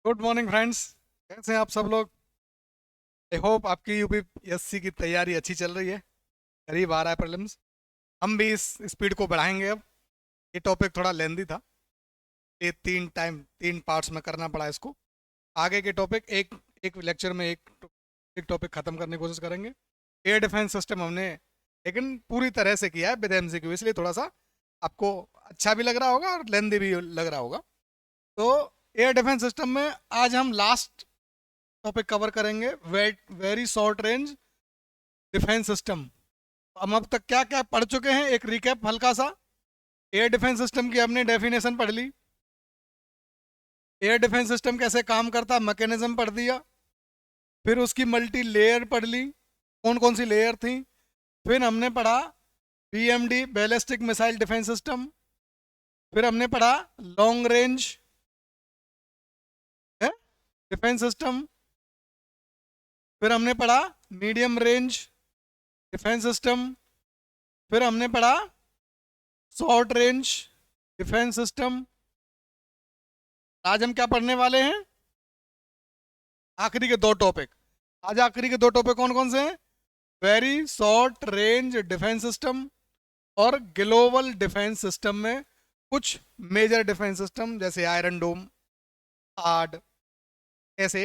Good morning friends. कैसे हैं आप सब लोग? आई होप आपकी यूपीएससी की तैयारी अच्छी चल रही है। करीब आ रहा है प्रीलिम्स। हम भी इस स्पीड को बढ़ाएंगे अब। ये टॉपिक थोड़ा लेंदी था। ये तीन पार्ट्स में करना पड़ा इसको। आगे के टॉपिक एक एक लेक्चर में एक टॉपिक ख़त्म करने की कोशिश करेंगे। एयर डिफेंस सिस्टम हमने लेकिन पूरी तरह से किया है विद एमसीक्यू, इसलिए थोड़ा सा आपको अच्छा भी लग रहा होगा और लेंदी भी लग रहा होगा। तो एयर डिफेंस सिस्टम में आज हम लास्ट टॉपिक कवर करेंगे, very short range defence system. हम अब तक क्या क्या पढ़ चुके हैं, एक रिकैप हल्का सा। एयर डिफेंस सिस्टम की हमने डेफिनेशन पढ़ ली। एयर डिफेंस सिस्टम कैसे काम करता, मैकेनिज्म पढ़ दिया। फिर उसकी मल्टी लेयर पढ़ ली, कौन कौन सी लेयर थी। फिर हमने पढ़ा BMD, ballistic missile defence system. फिर हमने पढ़ा लॉन्ग रेंज डिफेंस सिस्टम। फिर हमने पढ़ा मीडियम रेंज डिफेंस सिस्टम। फिर हमने पढ़ा शॉर्ट रेंज डिफेंस सिस्टम। आज हम क्या पढ़ने वाले हैं? आखिरी के दो टॉपिक। आज आखिरी के दो टॉपिक कौन कौन से हैं? Very short range defence system और ग्लोबल डिफेंस सिस्टम में कुछ मेजर डिफेंस सिस्टम जैसे आयरन डोम, आर्ड, ऐसे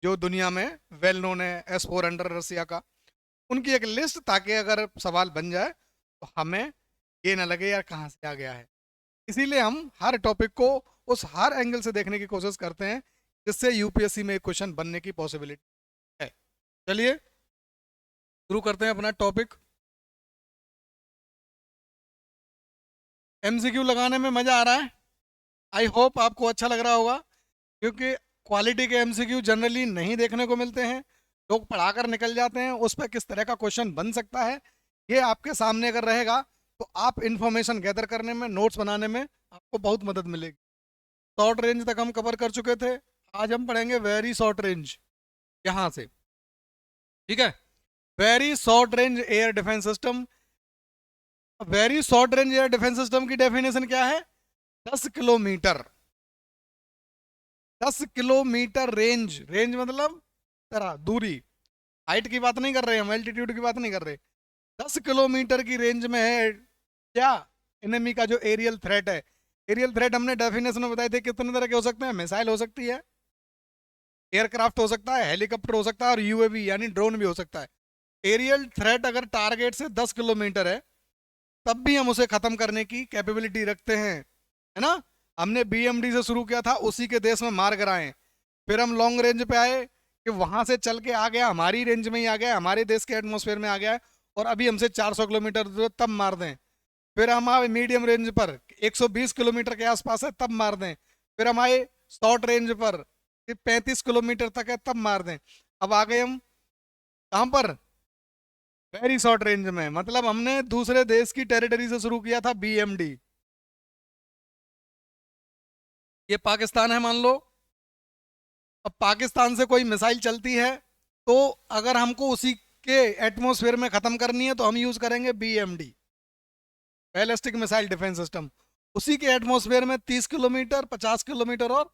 जो दुनिया में वेल नोन है, S-400 रसिया का, उनकी एक लिस्ट, ताकि अगर सवाल बन जाए तो हमें ये ना लगे यार कहाँ से आ गया है। इसीलिए हम हर टॉपिक को उस हर एंगल से देखने की कोशिश करते हैं जिससे यूपीएससी में एक क्वेश्चन बनने की पॉसिबिलिटी है। चलिए शुरू करते हैं अपना टॉपिक। एमसीक्यू लगाने में मज़ा आ रहा है। आई होप आपको अच्छा लग रहा होगा, क्योंकि क्वालिटी के एमसीक्यू जनरली नहीं देखने को मिलते हैं। लोग पढ़ाकर निकल जाते हैं, उस पर किस तरह का क्वेश्चन बन सकता है ये आपके सामने अगर रहेगा तो आप इंफॉर्मेशन गैदर करने में, नोट्स बनाने में आपको बहुत मदद मिलेगी। शॉर्ट रेंज तक हम कवर कर चुके थे। आज हम पढ़ेंगे वेरी शॉर्ट रेंज, यहाँ से। ठीक है, very short range air defence system. Very short range air defence system की डेफिनेशन क्या है? 10 किलोमीटर। 10 kilometre range. रेंज मतलब तरह, दूरी। हाइट की बात नहीं कर रहे हम, एल्टीट्यूड की बात नहीं कर रहे। 10 किलोमीटर की रेंज में है क्या एनिमी का जो एरियल थ्रेट है। एरियल थ्रेट हमने डेफिनेशन में बताए थे कितने तरह के हो सकते हैं। मिसाइल हो सकती है, एयरक्राफ्ट हो सकता है, हेलीकॉप्टर हो सकता है और यूएवी यानी ड्रोन भी हो सकता है। एरियल थ्रेट अगर टारगेट से 10 किलोमीटर है तब भी हम उसे खत्म करने की कैपेबिलिटी रखते हैं, है ना। हमने बीएमडी से शुरू किया था, उसी के देश में मार कराए। फिर हम लॉन्ग रेंज पे आए कि वहां से चल के आ गया, हमारी रेंज में ही आ गया, हमारे देश के एटमॉस्फेयर में आ गया है और अभी हमसे 400 किलोमीटर दूर है, तब मार दें। फिर हम आए मीडियम रेंज पर, 120 किलोमीटर के आसपास है, तब मार दें। फिर हम आए शॉर्ट रेंज पर, 35 किलोमीटर तक है, तब मार दें। अब आ गए हम कहाँ पर? वेरी शॉर्ट रेंज में। मतलब हमने दूसरे देश की टेरिटरी से शुरू किया था बीएमडी। ये पाकिस्तान है मान लो। अब पाकिस्तान से कोई मिसाइल चलती है तो अगर हमको उसी के एटमॉस्फेयर में ख़त्म करनी है तो हम यूज़ करेंगे BMD, ballistic missile defence system. उसी के एटमॉस्फेयर में 30 किलोमीटर, 50 किलोमीटर और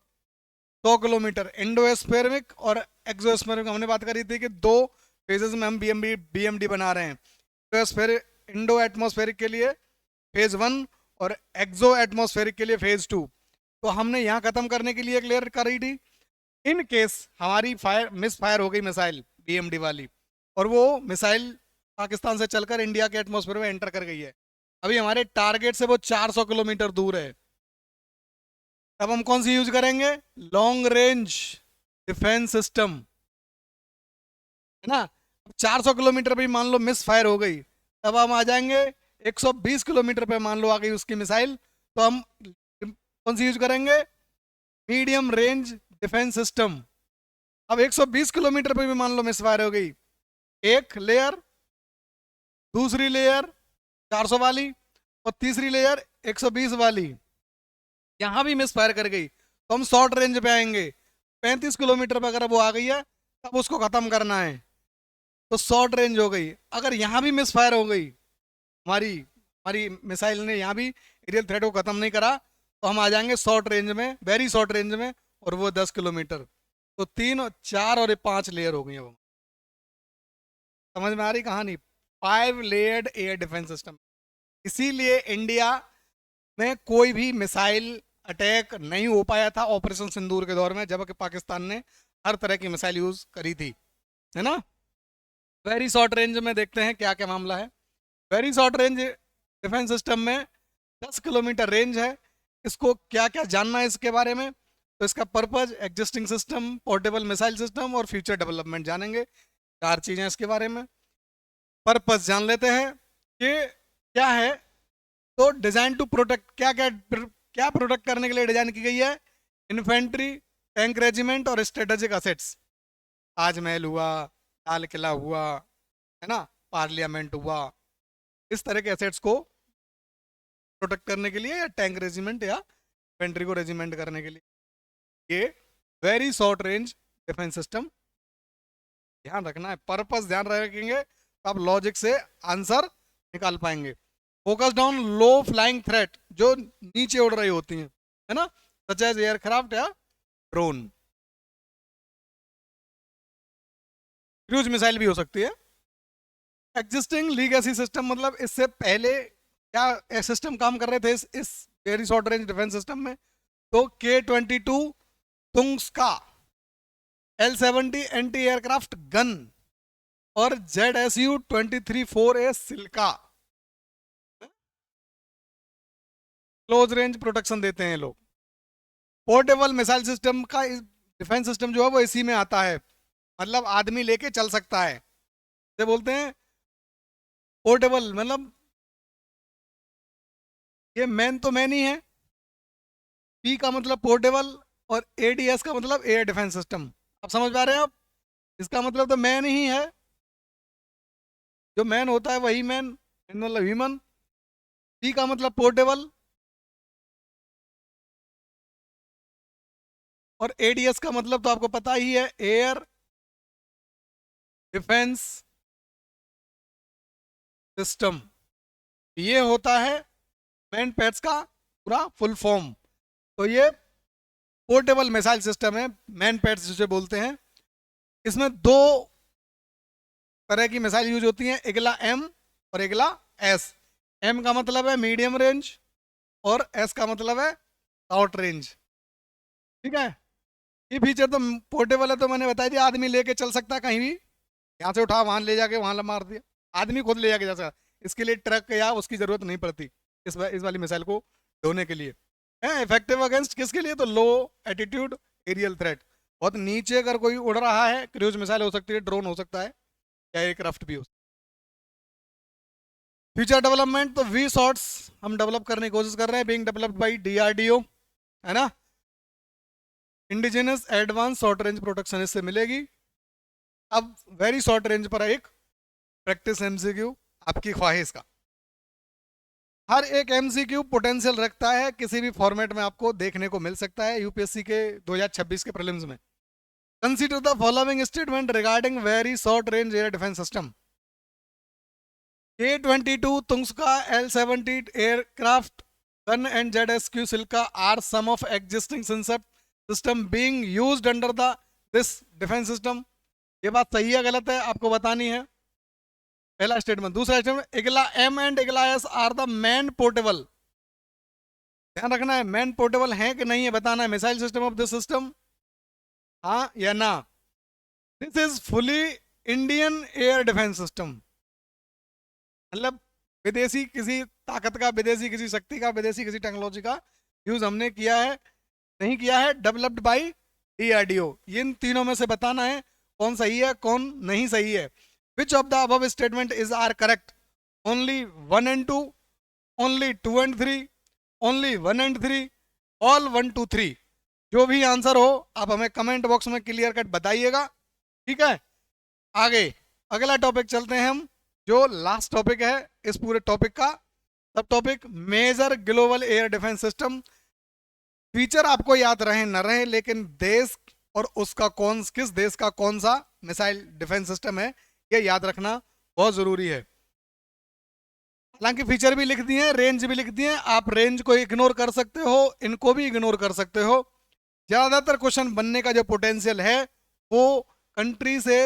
100 किलोमीटर इंडोस्फेरिक और एक्सोस्फेरिक। हमने बात करी थी कि दो फेजेस में हम बीएमडी बना रहे हैं। इंडो एटमॉस्फेरिक के लिए फेज 1 और एक्सो एटमॉस्फेरिक के लिए फेज 2। तो हमने यहाँ खत्म करने के लिए एक लेयर करी थी। इन केस हमारी मिस फायर हो गई मिसाइल बीएमडी वाली, और वो मिसाइल पाकिस्तान से चलकर इंडिया के एटमॉस्फेयर में एंटर कर गई है, अभी हमारे टारगेट से वो 400 किलोमीटर दूर है, तब हम कौन सी यूज करेंगे? लॉन्ग रेंज डिफेंस सिस्टम, है ना। 400 किलोमीटर पे मान लो मिस फायर हो गई, तब हम आ जाएंगे 120 किलोमीटर पे, मान लो आ गई उसकी मिसाइल, तो हम कौन सी यूज करेंगे? Medium range defence system. अब 120 किलोमीटर पे भी मान लो मिस फायर हो गई, एक लेयर, दूसरी लेयर 400 वाली और तीसरी लेयर 120 वाली, यहां भी मिस फायर कर गई तो हम शॉर्ट रेंज पे आएंगे। 35 किलोमीटर पे अगर वो आ गई है तब उसको खत्म करना है, तो शॉर्ट रेंज हो गई। अगर यहाँ भी मिस फायर हो गई, हमारी हमारी मिसाइल ने यहाँ भी एरियल थ्रेट को खत्म नहीं करा, तो हम आ जाएंगे शॉर्ट रेंज में, वेरी शॉर्ट रेंज में, और वो 10 किलोमीटर, तो 3 और 4 और 5 लेयर हो गई हैं वो। समझ में आ रही कहानी? 5 लेयर्ड एयर डिफेंस सिस्टम। इसीलिए इंडिया में कोई भी मिसाइल अटैक नहीं हो पाया था ऑपरेशन सिंदूर के दौर में, जबकि पाकिस्तान ने हर तरह की मिसाइल यूज करी थी, है ना। वेरी शॉर्ट रेंज में देखते हैं क्या क्या मामला है। Very short range defence system में 10 किलोमीटर रेंज है। इसको क्या क्या जानना है इसके बारे में, तो इसका purpose, existing system, portable missile system और फ्यूचर डेवलपमेंट जानेंगे। 4 चीज़ें इसके बारे में। पर्पज जान लेते हैं कि क्या है। तो डिजाइन टू प्रोटेक्ट, क्या क्या क्या प्रोटेक्ट करने के लिए डिजाइन की गई है? इन्फेंट्री, टैंक रेजिमेंट और स्ट्रेटेजिक असेट्स। ताजमहल हुआ, लाल किला हुआ, है ना, पार्लियामेंट हुआ, इस तरह के एसेट्स को प्रोटेक्ट करने के लिए, या टैंक रेजिमेंट या इन्फेंट्री को रेजिमेंट करने के लिए ये very short range defence system ध्यान रखना है। पर्पस ध्यान रखेंगे तो आप लॉजिक से आंसर निकाल पाएंगे। Focused on low flying threat, जो नीचे उड़ रही होती हैं, है ना, सच एज एयरक्राफ्ट या ड्रोन। क्रूज मिसाइल भी हो सकती है। एग्जिस्टिंग लीगेसी सिस्टम, मतलब इससे पहले क्या सिस्टम काम कर रहे थे इस very short range defence system में? तो K-22 Tunguska, L-70 anti aircraft gun और ZSU-23-4A Chilka close range protection देते हैं लोग। पोर्टेबल मिसाइल सिस्टम का डिफेंस सिस्टम जो है वो इसी में आता है, मतलब आदमी लेके चल सकता है, ये बोलते हैं पोर्टेबल। मतलब ये मैन तो मैन ही है, पी का मतलब पोर्टेबल और ADS का मतलब एयर डिफेंस सिस्टम। आप समझ पा रहे हैं आप? इसका मतलब तो मैन ही है, जो मैन होता है वही मैन, मतलब ह्यूमन। पी का मतलब पोर्टेबल और ADS का मतलब तो आपको पता ही है, एयर डिफेंस सिस्टम। ये होता है मैन पैड्स का पूरा फुल फॉर्म। तो ये पोर्टेबल मिसाइल सिस्टम है, मैन पैड्स जिसे बोलते हैं। इसमें 2 तरह की मिसाइल यूज होती हैं, इगला M और इगला S। M का मतलब है मीडियम रेंज और S का मतलब है शॉर्ट रेंज, ठीक है। ये फीचर तो पोर्टेबल है, तो मैंने बता दिया, आदमी लेके चल सकता है कहीं भी, यहाँ से उठा वहां ले जाके वहां मार दिया, आदमी खुद ले जाके जा सकता। इसके लिए ट्रक या उसकी जरूरत नहीं पड़ती इस वाली मिसाइल को ढोने के लिए। है इफेक्टिव अगेंस्ट किसके लिए? तो लो एटीट्यूड एरियल थ्रेट, बहुत नीचे अगर कोई उड़ रहा है, क्रूज मिसाइल हो सकती है, ड्रोन हो सकता है, या एयरक्राफ्ट भी हो सकता है। फ्यूचर डेवलपमेंट, तो वी शॉट्स हम डेवलप करने की कोशिश कर रहे हैं, बीइंग डेवलप्ड बाय DRDO, है ना। Indigenous advance short range protection इससे मिलेगी। अब वेरी शॉर्ट रेंज पर एक प्रैक्टिस MCQ आपकी ख्वाहिश का। हर एक MCQ पोटेंशियल रखता है, किसी भी फॉर्मेट में आपको देखने को मिल सकता है UPSC के 2026 के प्रीलिम्स में। Consider the following statement regarding very short range air defence system. K-22 Tunguska, L-70 aircraft gun and ZSQ Shilka are some of existing system being used under the this defence system. ये बात सही है गलत है आपको बतानी है, पहला स्टेटमेंट। दूसरा statement, Igla M and Igla S are the man portable, ध्यान रखना है, मैन पोर्टेबल है कि नहीं है बताना है, missile system of this system, हाँ या ना। This is fully Indian air defence system, मतलब विदेशी किसी ताकत का, विदेशी किसी शक्ति का, विदेशी किसी टेक्नोलॉजी का यूज हमने किया है नहीं किया है, डेवलप्ड बाय DRDO। इन तीनों में से बताना है कौन सही है कौन नहीं सही है। Which of the above statement is are correct? Only 1 and 2, only 2 and 3, only 1 and 3, all 1 2 3। जो भी आंसर हो आप हमें कमेंट बॉक्स में क्लियर कट बताइएगा, ठीक है। आगे अगला टॉपिक चलते हैं हम, जो लास्ट टॉपिक है इस पूरे टॉपिक का, सब topic major global air defence system. Feature आपको याद रहे न रहे, लेकिन देश और उसका किस देश का कौन सा मिसाइल डिफेंस सिस्टम है ये याद रखना बहुत जरूरी है। हालांकि फीचर भी लिख दिए हैं, रेंज भी लिख दिए हैं, आप रेंज को इग्नोर कर सकते हो, इनको भी इग्नोर कर सकते हो। ज्यादातर क्वेश्चन बनने का जो पोटेंशियल है वो कंट्री से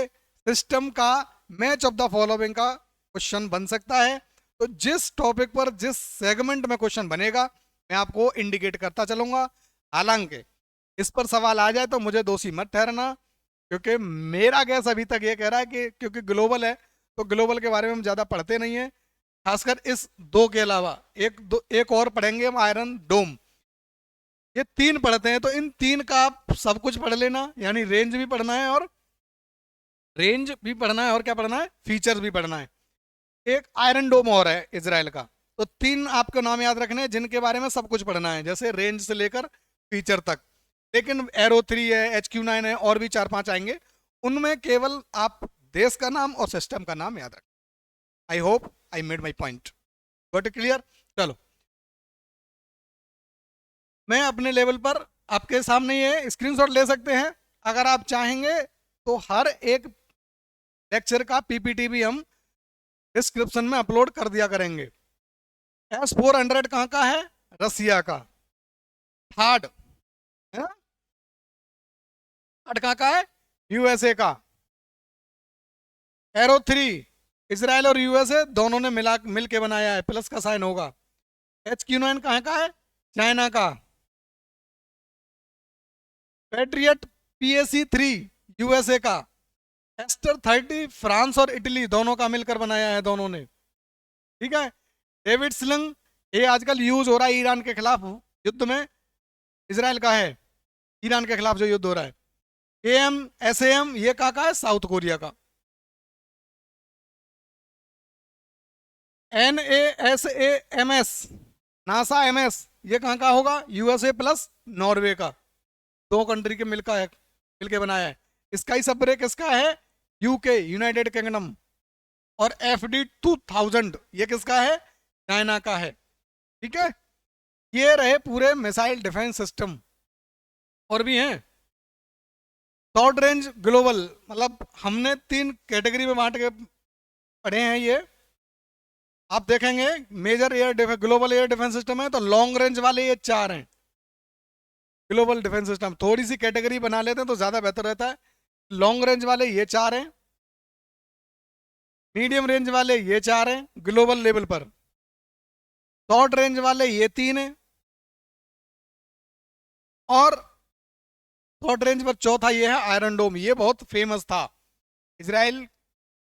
सिस्टम का मैच ऑफ द फॉलोइंग का क्वेश्चन बन सकता है। तो जिस टॉपिक पर जिस सेगमेंट में क्वेश्चन बनेगा मैं आपको इंडिकेट करता चलूंगा। हालांकि इस पर सवाल आ जाए तो मुझे दोषी मत ठहरना, क्योंकि मेरा गैस अभी तक ये कह रहा है कि क्योंकि ग्लोबल है तो ग्लोबल के बारे में हम ज़्यादा पढ़ते नहीं है, खासकर इस दो के अलावा एक और पढ़ेंगे हम, आयरन डोम। ये तीन पढ़ते हैं, तो इन तीन का आप सब कुछ पढ़ लेना, यानी रेंज भी पढ़ना है और क्या पढ़ना है, फीचर्स भी पढ़ना है। एक आयरन डोम और है इजराइल का। तो तीन आपको नाम याद रखने हैं जिनके बारे में सब कुछ पढ़ना है, जैसे रेंज से लेकर फीचर तक। लेकिन एरो 3 है, HQ9 है, और भी 4-5 आएंगे, उनमें केवल आप देश का नाम और सिस्टम का नाम याद रखें। I hope I made my point. Got it clear? चलो, मैं अपने लेवल पर आपके सामने ये स्क्रीनशॉट ले सकते हैं। अगर आप चाहेंगे तो हर एक लेक्चर का PPT भी हम डिस्क्रिप्शन में अपलोड कर दिया करेंगे। S-400 कहाँ का है? रसिया का। थर्ड है ना, थर्ड कहाँ का है? USA का। एरो 3 इसराइल और USA दोनों ने मिल के बनाया है, प्लस का साइन होगा। HQ9 कहाँ का है? चाइना का। पैट्रियट PAC-3 USA का। एस्टर 30 फ्रांस और इटली दोनों का मिलकर बनाया है, दोनों ने। ठीक है। डेविड स्लिंग, ये आजकल यूज हो रहा है ईरान के खिलाफ युद्ध में, इसराइल का है, ईरान के खिलाफ जो युद्ध हो रहा है। AM-SAM ये कहाँ का है? साउथ कोरिया का। NASAMS नासा MS ये कहाँ का होगा? USA प्लस नॉर्वे का। दो कंट्री के मिलके बनाया है। स्काई सबरे किसका है? UK United kingdom. और FD-2000 ये किसका है? चाइना का है। ठीक है। ये रहे पूरे मिसाइल डिफेंस सिस्टम। और भी हैं शॉर्ट रेंज ग्लोबल, मतलब हमने 3 कैटेगरी में बांट के पढ़े हैं ये। आप देखेंगे major global air defence system है, तो लॉन्ग रेंज वाले ये 4 हैं। ग्लोबल डिफेंस सिस्टम थोड़ी सी कैटेगरी बना लेते हैं तो ज़्यादा बेहतर रहता है। लॉन्ग रेंज वाले ये 4 हैं, मीडियम रेंज वाले ये 4 हैं ग्लोबल लेवल पर, शॉर्ट रेंज वाले ये 3 हैं, और शॉर्ट रेंज पर चौथा ये है आयरन डोम। ये बहुत फेमस था, इसराइल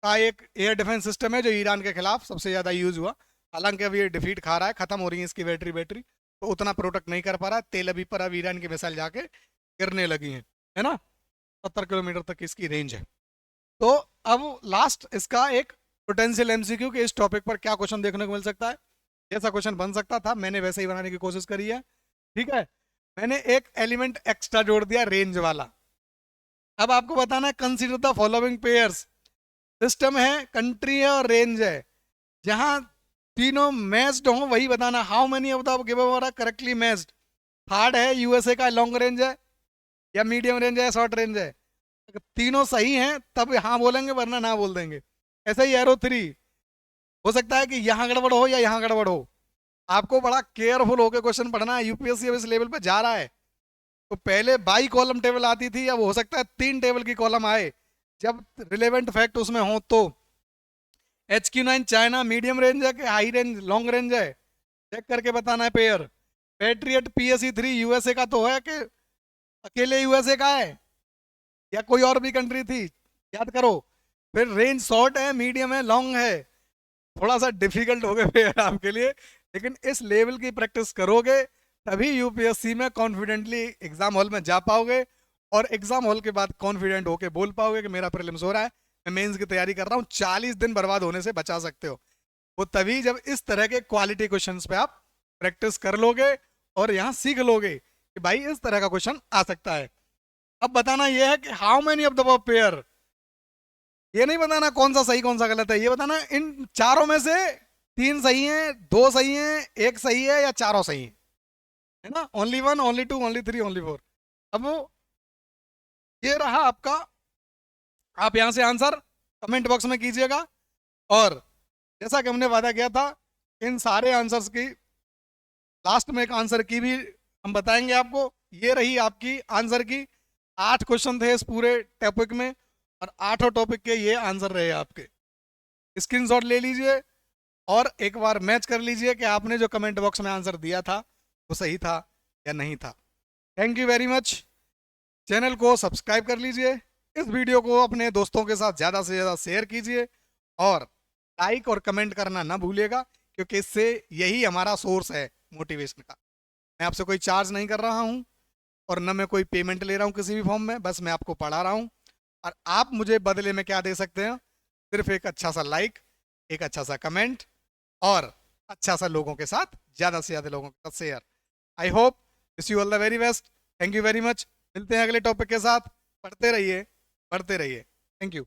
का एक एयर डिफेंस सिस्टम है जो ईरान के खिलाफ सबसे ज़्यादा यूज हुआ। हालांकि अब ये डिफीट खा रहा है, खत्म हो रही है इसकी बैटरी, तो उतना प्रोटेक्ट नहीं कर पा रहा है। तेल अभी पर अब ईरान की मिसाइल जाके गिरने लगी है ना, 70 किलोमीटर तक इसकी रेंज है। तो अब लास्ट इसका एक पोटेंशियल MCQ कि इस टॉपिक पर क्या क्वेश्चन देखने को मिल सकता है। जैसा क्वेश्चन बन सकता था मैंने वैसे ही बनाने की कोशिश करी है। ठीक है। मैंने एक एलिमेंट एक्स्ट्रा जोड़ दिया, रेंज वाला। अब आपको बताना है consider the following pairs. System है, कंट्री है और रेंज है। जहां तीनों मैच्ड हो वही बताना। How many of the given are correctly matched. Third है USA का, लॉन्ग रेंज है या मीडियम रेंज है या शॉर्ट रेंज है। अगर तीनों सही हैं तब हाँ बोलेंगे, वरना ना बोल देंगे। ऐसा ही एरो 3 हो सकता है कि यहाँ गड़बड़ हो या यहाँ गड़बड़ हो। आपको बड़ा केयरफुल होकर क्वेश्चन पढ़ना है। UPSC अब इस लेवल पे जा रहा है, तो पहले बाई कॉलम टेबल आती थी, अब हो सकता है 3 टेबल की कॉलम आए जब रिलेवेंट फैक्ट उसमें हो। तो HQ9 चाइना मीडियम रेंज है कि हाई रेंज लॉन्ग रेंज है, चेक करके बताना है पेयर। पैट्रियट PAC-3 USA का तो है कि अकेले USA का है या कोई और भी कंट्री थी, याद करो। फिर रेंज शॉर्ट है, मीडियम है, लॉन्ग है। थोड़ा सा डिफिकल्ट हो गया पेयर आपके लिए, लेकिन इस लेवल की प्रैक्टिस करोगे तभी UPSC में कॉन्फिडेंटली एग्जाम हॉल में जा पाओगे, और एग्जाम हॉल के बाद कॉन्फिडेंट होके बोल पाओगे कि मेरा प्रीलिम्स हो रहा है, मैं मेंस की तैयारी कर रहा हूँ। 40 दिन बर्बाद होने से बचा सकते हो वो तभी जब इस तरह के क्वालिटी क्वेश्चंस पे आप प्रैक्टिस कर लोगे और यहाँ सीख लोगे कि भाई इस तरह का क्वेश्चन आ सकता है। अब बताना यह है कि how many of the pair, ये नहीं बताना कौन सा सही कौन सा गलत है, ये बताना इन चारों में से 3 सही हैं, 2 सही हैं, 1 सही है या चारों सही हैं, है ना। Only 1, only 2, only 3, only 4। अब ये रहा आपका। आप यहां से आंसर कमेंट बॉक्स में कीजिएगा, और जैसा कि हमने वादा किया था इन सारे आंसर्स की लास्ट में एक आंसर की भी हम बताएंगे आपको। ये रही आपकी आंसर की। 8 क्वेश्चन थे इस पूरे टॉपिक में और 8 टॉपिक के ये आंसर रहे आपके। स्क्रीनशॉट ले लीजिए और एक बार मैच कर लीजिए कि आपने जो कमेंट बॉक्स में आंसर दिया था वो सही था या नहीं था। Thank you very much. Channel को सब्सक्राइब कर लीजिए, इस वीडियो को अपने दोस्तों के साथ ज़्यादा से ज़्यादा शेयर कीजिए और लाइक और कमेंट करना ना भूलिएगा, क्योंकि इससे यही हमारा सोर्स है मोटिवेशन का। मैं आपसे कोई चार्ज नहीं कर रहा हूँ और न मैं कोई पेमेंट ले रहा हूँ किसी भी फॉर्म में, बस मैं आपको पढ़ा रहा हूँ। और आप मुझे बदले में क्या दे सकते हैं? सिर्फ एक अच्छा सा लाइक, एक अच्छा सा कमेंट और अच्छा सा लोगों के साथ, ज़्यादा से ज़्यादा लोगों के साथ share. I hope, wish you all the very best. Thank you very much. मिलते हैं अगले टॉपिक के साथ। पढ़ते रहिए, पढ़ते रहिए। Thank you.